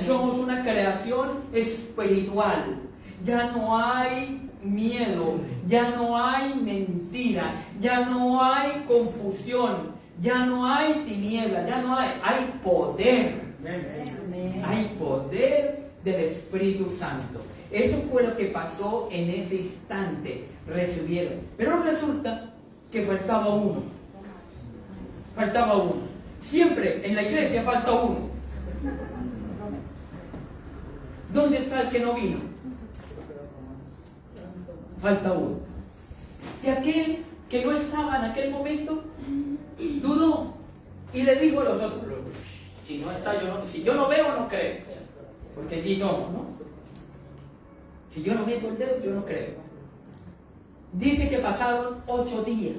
Somos una creación espiritual. Ya no hay miedo, ya no hay mentira, ya no hay confusión, ya no hay tiniebla, hay poder. Hay poder del Espíritu Santo. Eso fue lo que pasó en ese instante. Recibieron. Pero resulta que faltaba uno. Faltaba uno. Siempre en la iglesia falta uno. ¿Dónde está el que no vino? falta uno. Y aquel que no estaba en aquel momento dudó y le dijo a los otros: si no está, si yo no veo, no creo. Porque allí somos, ¿no? Si yo no meto el dedo, yo no creo. Dice que pasaron 8 días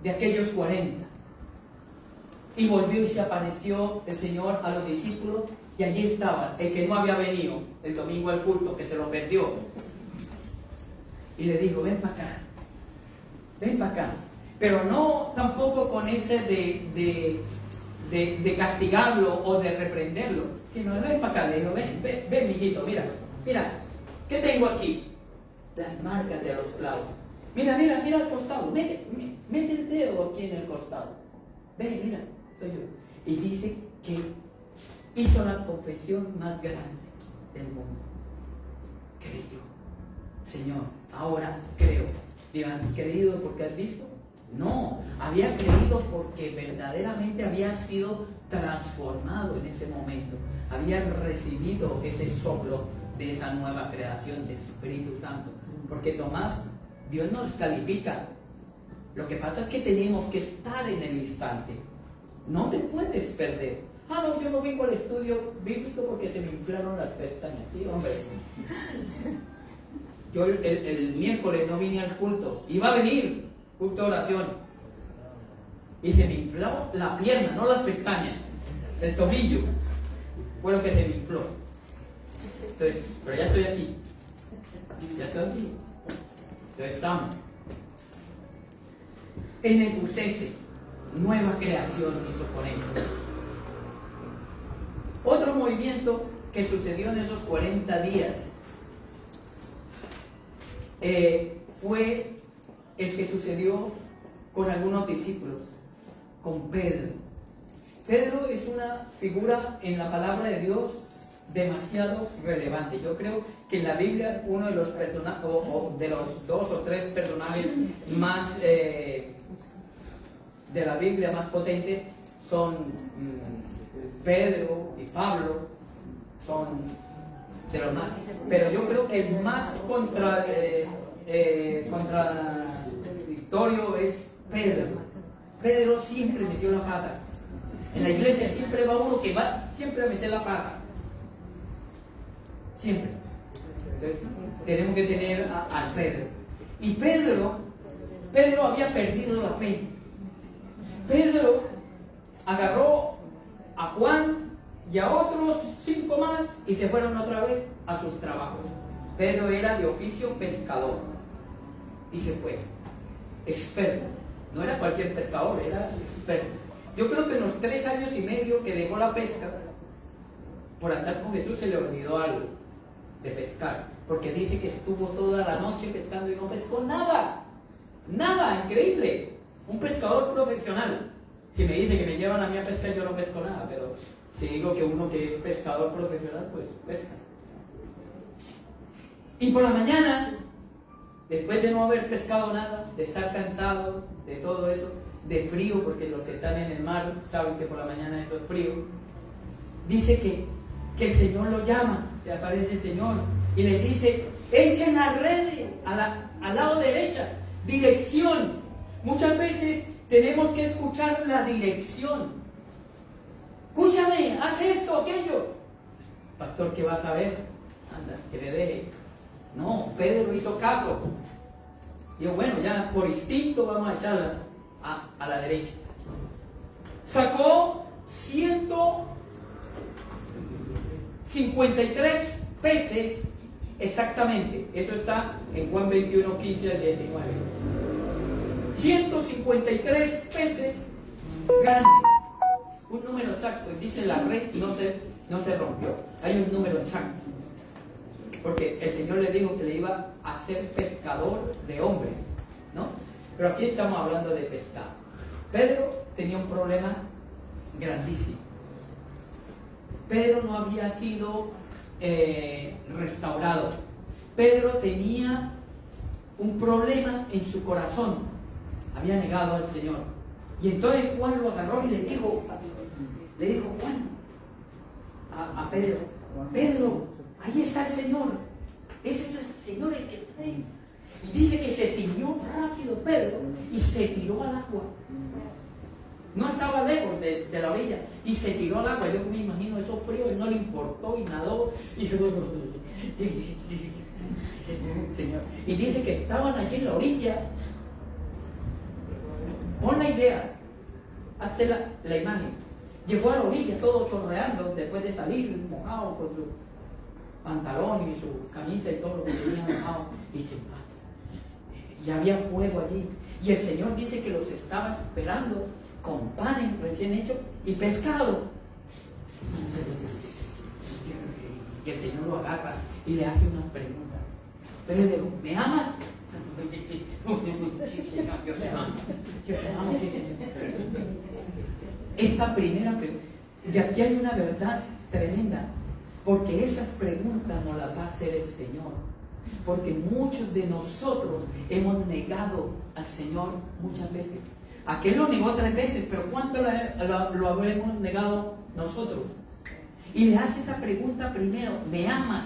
de aquellos 40. Y volvió y se apareció el Señor a los discípulos, y allí estaba el que no había venido el domingo al culto, que se lo perdió. Y le dijo: ven para acá, ven para acá. Pero no tampoco con ese de castigarlo o de reprenderlo, sino de ven para acá. Le dijo: ven, mijito, mira, ¿qué tengo aquí? Las marcas de los clavos. Mira al costado, mete el dedo aquí en el costado. Ve, mira, soy yo. Y dice que hizo la confesión más grande del mundo. Creyó: Señor, ahora creo. Digan: ¿creído porque has visto? No, había creído porque verdaderamente había sido transformado en ese momento. Había recibido ese soplo de esa nueva creación de Espíritu Santo. Porque Tomás, Dios nos califica. Lo que pasa es que tenemos que estar en el instante. No te puedes perder. No, yo no vengo al estudio bíblico porque se me inflaron las pestañas. Sí, hombre. Yo el miércoles no vine al culto. Iba a venir, culto de oración. Y se me infló la pierna, no las pestañas. El tobillo fue lo que se me infló. Entonces, pero ya estoy aquí. Entonces estamos. En Efusese, nueva creación hizo con ellos. Otro movimiento que sucedió en esos 40 días fue el que sucedió con algunos discípulos, con Pedro. Pedro es una figura en la palabra de Dios demasiado relevante. Yo creo que en la Biblia uno de los personajes, o de los 2 o 3 personajes más de la Biblia más potentes son Pedro y Pablo, son de los más. Pero yo creo que el más contradictorio es Pedro. Pedro siempre metió la pata. En la iglesia siempre va uno que va siempre a meter la pata. Siempre. Entonces, tenemos que tener al Pedro. Y Pedro había perdido la fe. Pedro agarró a Juan y a otros 5 más y se fueron otra vez a sus trabajos. Pedro era de oficio pescador y se fue. Experto. No era cualquier pescador, era experto. Yo creo que en los 3 años y medio que dejó la pesca, por andar con Jesús se le olvidó algo de pescar, porque dice que estuvo toda la noche pescando y no pescó nada. Nada, increíble. Un pescador profesional. Si me dice que me llevan a mí a pescar, yo no pesco nada, pero si digo que uno que es pescador profesional, pues pesca. Y por la mañana, después de no haber pescado nada, de estar cansado de todo eso, de frío, porque los que están en el mar saben que por la mañana eso es frío, dice que el Señor lo llama, se aparece el Señor y le dice: echen la red al lado derecha, dirección. Muchas veces tenemos que escuchar la dirección. Escúchame, haz esto, aquello. Pastor, ¿qué vas a ver? Anda, que le deje. No, Pedro hizo caso. Dijo: bueno, ya por instinto vamos a echarla a la derecha. Sacó 153 peces exactamente. Eso está en Juan 21, 15 al 19. 153 peces grandes. Un número exacto. Dice la red no se rompió. Hay un número exacto. Porque el Señor le dijo que le iba a hacer pescador de hombres, ¿no? Pero aquí estamos hablando de pescado. Pedro tenía un problema grandísimo. Pedro no había sido restaurado. Pedro tenía un problema en su corazón. Había negado al Señor. Y entonces Juan lo agarró y le dijo Juan a Pedro: Pedro, ahí está el Señor. ese es el Señor el que está ahí. Y dice que se ciñó rápido Pedro y se tiró al agua. No estaba lejos de la orilla y se tiró al agua. Yo me imagino esos fríos, no le importó y nadó. Señor. Y dice que estaban allí en la orilla. Pon la idea, hazte la imagen. Llegó a la orilla todo chorreando después de salir mojado con su pantalón y su camisa y todo lo que tenía mojado. Y había fuego allí. Y el Señor dice que los estaba esperando con panes recién hechos y pescado. Y el Señor lo agarra y le hace una pregunta. Pedro, ¿me amas? Sí, Señor, yo te amo. Yo te amo, sí, Señor. Esta primera pregunta, y aquí hay una verdad tremenda, porque esas preguntas nos las va a hacer el Señor. Porque muchos de nosotros hemos negado al Señor muchas veces. Aquel lo negó 3 veces, pero ¿cuánto lo habremos negado nosotros? Y le hace esa pregunta primero, ¿me amas?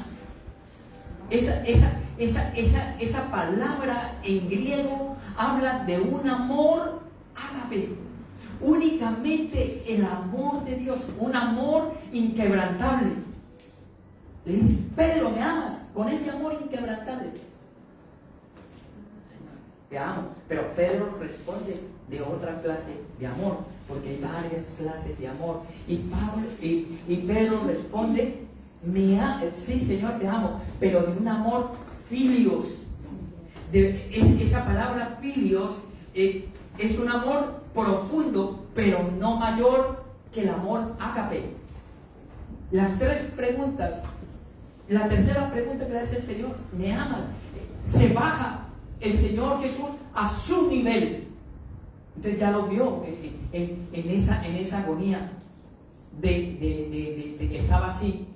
Esa palabra en griego habla de un amor ágape. Únicamente el amor de Dios, un amor inquebrantable. Le dice, Pedro, ¿me amas? Con ese amor inquebrantable. Te amo. Pero Pedro responde de otra clase de amor, porque hay varias clases de amor. Y Pedro responde, sí, Señor, te amo, pero de un amor filios. Esa palabra filios es un amor profundo, pero no mayor que el amor ágape. Las 3 preguntas. La tercera pregunta que le hace el Señor, ¿me amas? Se baja el Señor Jesús a su nivel. Entonces ya lo vio en esa agonía de que estaba así.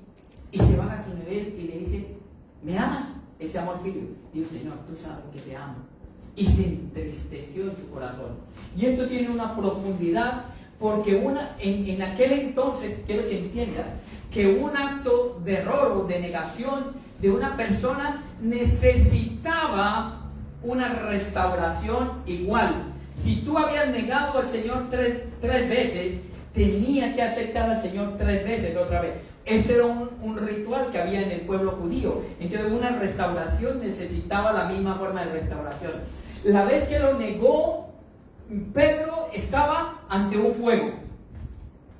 Y se baja a su nivel y le dice, ¿me amas? Ese amor filio. Dijo, Señor, tú sabes que te amo. Y se entristeció en su corazón. Y esto tiene una profundidad, porque en aquel entonces, quiero que entienda, que un acto de error o de negación de una persona necesitaba una restauración igual. Si tú habías negado al Señor tres veces, tenía que aceptar al Señor 3 veces otra vez. Ese era un ritual que había en el pueblo judío. Entonces una restauración necesitaba la misma forma de restauración. La vez que lo negó, Pedro estaba ante un fuego.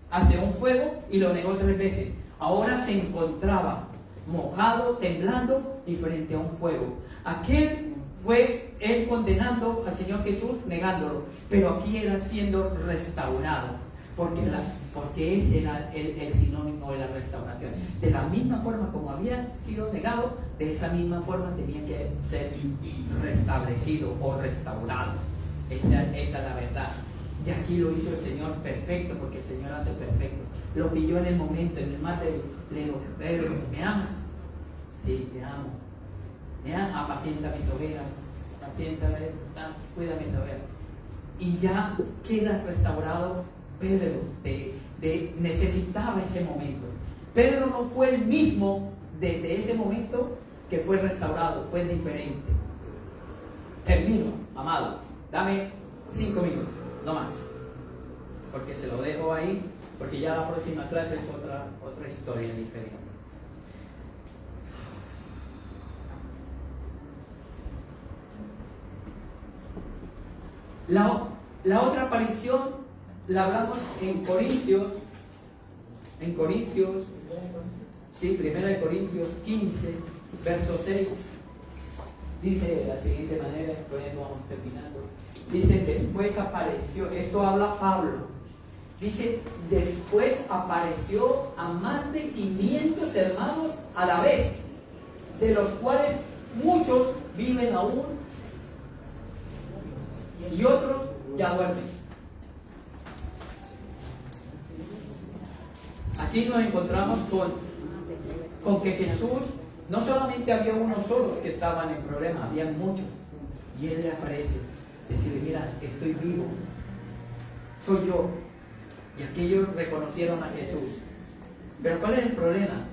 Ante un fuego y lo negó 3 veces. Ahora se encontraba mojado, temblando y frente a un fuego. Aquel fue él condenando al Señor Jesús, negándolo. Pero aquí era siendo restaurado. Porque ese era el sinónimo de la restauración. De la misma forma como había sido negado, de esa misma forma tenía que ser restablecido o restaurado. Esa es la verdad. Y aquí lo hizo el Señor perfecto, porque el Señor hace perfecto. Lo pilló en el momento, en el mate. Le dijo, Pedro, ¿me amas? Sí, te amo. Me amas, apacienta mis ovejas. Cuida mis ovejas. Y ya queda restaurado Pedro. Necesitaba ese momento. Pedro no fue el mismo desde ese momento que fue restaurado, fue diferente. Termino, amados. Dame 5 minutos, no más. Porque se lo dejo ahí, porque ya la próxima clase es otra historia diferente. La otra aparición la hablamos en Corintios, sí, 1 Corintios 15, verso 6. Dice de la siguiente manera, con esto vamos terminando. Dice, después apareció, esto habla Pablo. Dice, después apareció a más de 500 hermanos a la vez, de los cuales muchos viven aún y otros ya duermen. Aquí nos encontramos con que Jesús, no solamente había unos solos que estaban en problema, había muchos. Y Él le aparece, decirle, mira, estoy vivo, soy yo. Y aquellos reconocieron a Jesús. Pero ¿cuál es el problema?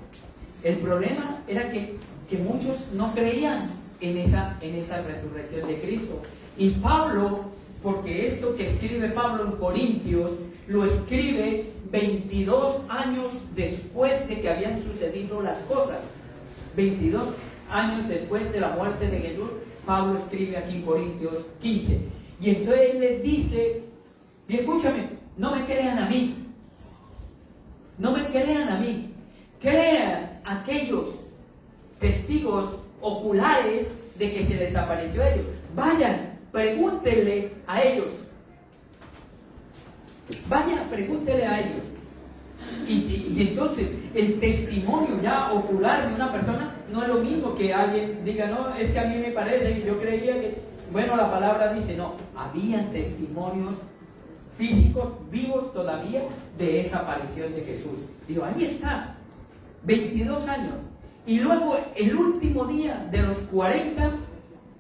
El problema era que muchos no creían en esa resurrección de Cristo. Y Pablo, porque esto que escribe Pablo en Corintios, lo escribe 22 años después de que habían sucedido las cosas. 22 años después de la muerte de Jesús, Pablo escribe aquí en Corintios 15. Y entonces él les dice, y escúchame, no me crean a mí. No me crean a mí. Crean a aquellos testigos oculares de que se les apareció a ellos. Vayan, pregúntenle a ellos. Vaya, pregúntele a ellos. Y entonces el testimonio ya ocular de una persona no es lo mismo que alguien diga, no, es que a mí me parece que yo creía que, bueno, la palabra dice, no, habían testimonios físicos, vivos todavía, de esa aparición de Jesús. Digo, ahí está, 22 años. Y luego el último día de los 40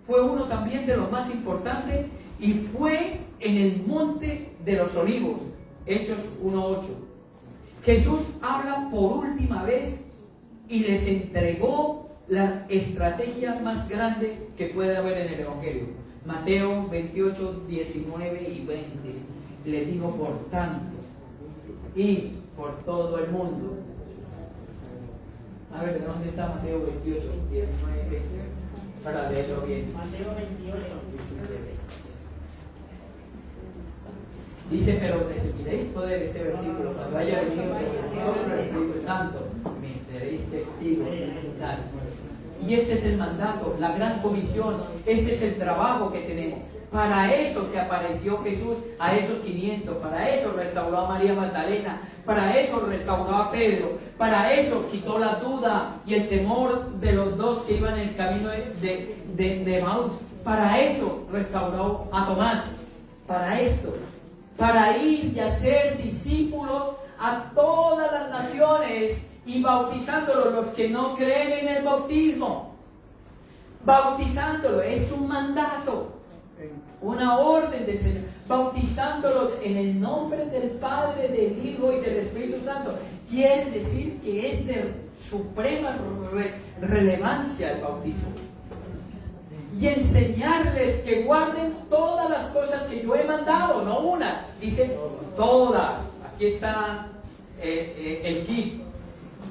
fue uno también de los más importantes, y fue en el monte de los olivos, Hechos 1:8. Jesús habla por última vez y les entregó la estrategia más grande que puede haber en el Evangelio. Mateo 28, 19 y 20. Le digo, por tanto, id por todo el mundo. A ver, ¿dónde está Mateo 28, 19, 20? Para leerlo bien. Mateo 28. Dice, pero recibiréis poder, este versículo, cuando haya venido sobre el Espíritu Santo, me seréis testigos. Y este es el mandato, la gran comisión, este es el trabajo que tenemos. Para eso se apareció Jesús a esos 500, para eso restauró a María Magdalena, para eso restauró a Pedro, para eso quitó la duda y el temor de los dos que iban en el camino de Emaús, para eso restauró a Tomás, para esto, para ir y hacer discípulos a todas las naciones y bautizándolos, los que no creen en el bautismo, bautizándolos, es un mandato, una orden del Señor, bautizándolos en el nombre del Padre, del Hijo y del Espíritu Santo. Quiere decir que es de suprema relevancia el bautismo. Y enseñarles que guarden todas las cosas que yo he mandado, no una, dice todas. Aquí está el kit.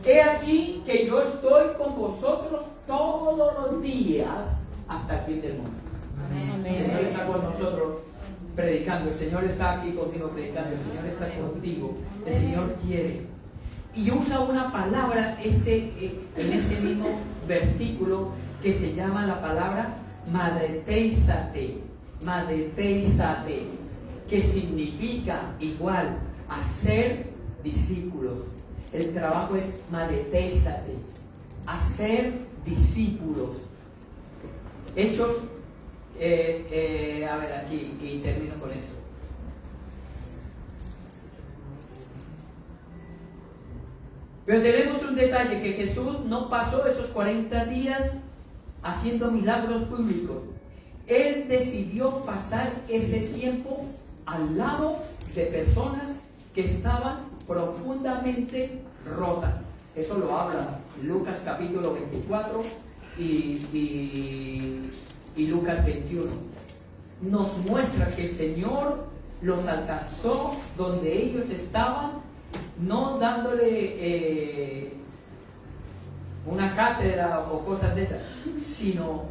He aquí que yo estoy con vosotros todos los días hasta el fin del mundo. Amén. El Señor está con nosotros predicando, el Señor está aquí contigo predicando, el Señor está contigo, el Señor quiere. Y usa una palabra en este mismo versículo que se llama la palabra madeteizate, que significa igual hacer discípulos. El trabajo es madeteizate, hacer discípulos. Hechos, a ver aquí, y termino con eso. Pero tenemos un detalle, que Jesús no pasó esos 40 días haciendo milagros públicos. Él decidió pasar ese tiempo al lado de personas que estaban profundamente rotas. Eso lo habla Lucas capítulo 24 y Lucas 21. Nos muestra que el Señor los alcanzó donde ellos estaban, no dándole una cátedra o cosas de esas, sino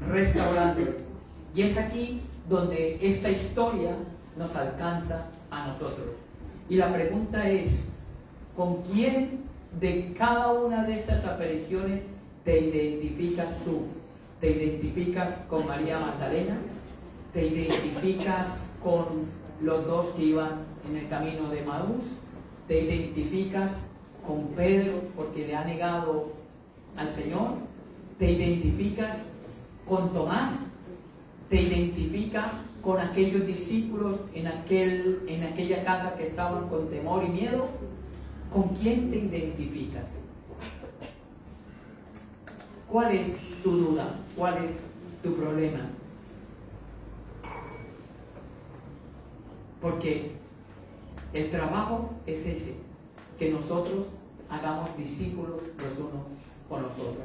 restaurándolos. Y es aquí donde esta historia nos alcanza a nosotros. Y la pregunta es, ¿con quién de cada una de estas apariciones te identificas tú? ¿Te identificas con María Magdalena? ¿Te identificas con los dos que iban en el camino de Emaús? ¿Te identificas con Pedro porque le ha negado al Señor? ¿Te identificas con Tomás? ¿Te identificas con aquellos discípulos en aquella casa que estaban con temor y miedo? ¿Con quién te identificas? ¿Cuál es tu duda? ¿Cuál es tu problema? Porque el trabajo es ese, que nosotros hagamos discípulos los unos con los otros.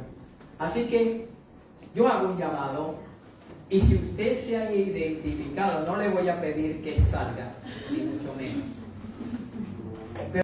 Así que yo hago un llamado, y si usted se ha identificado, no le voy a pedir que salga, ni mucho menos.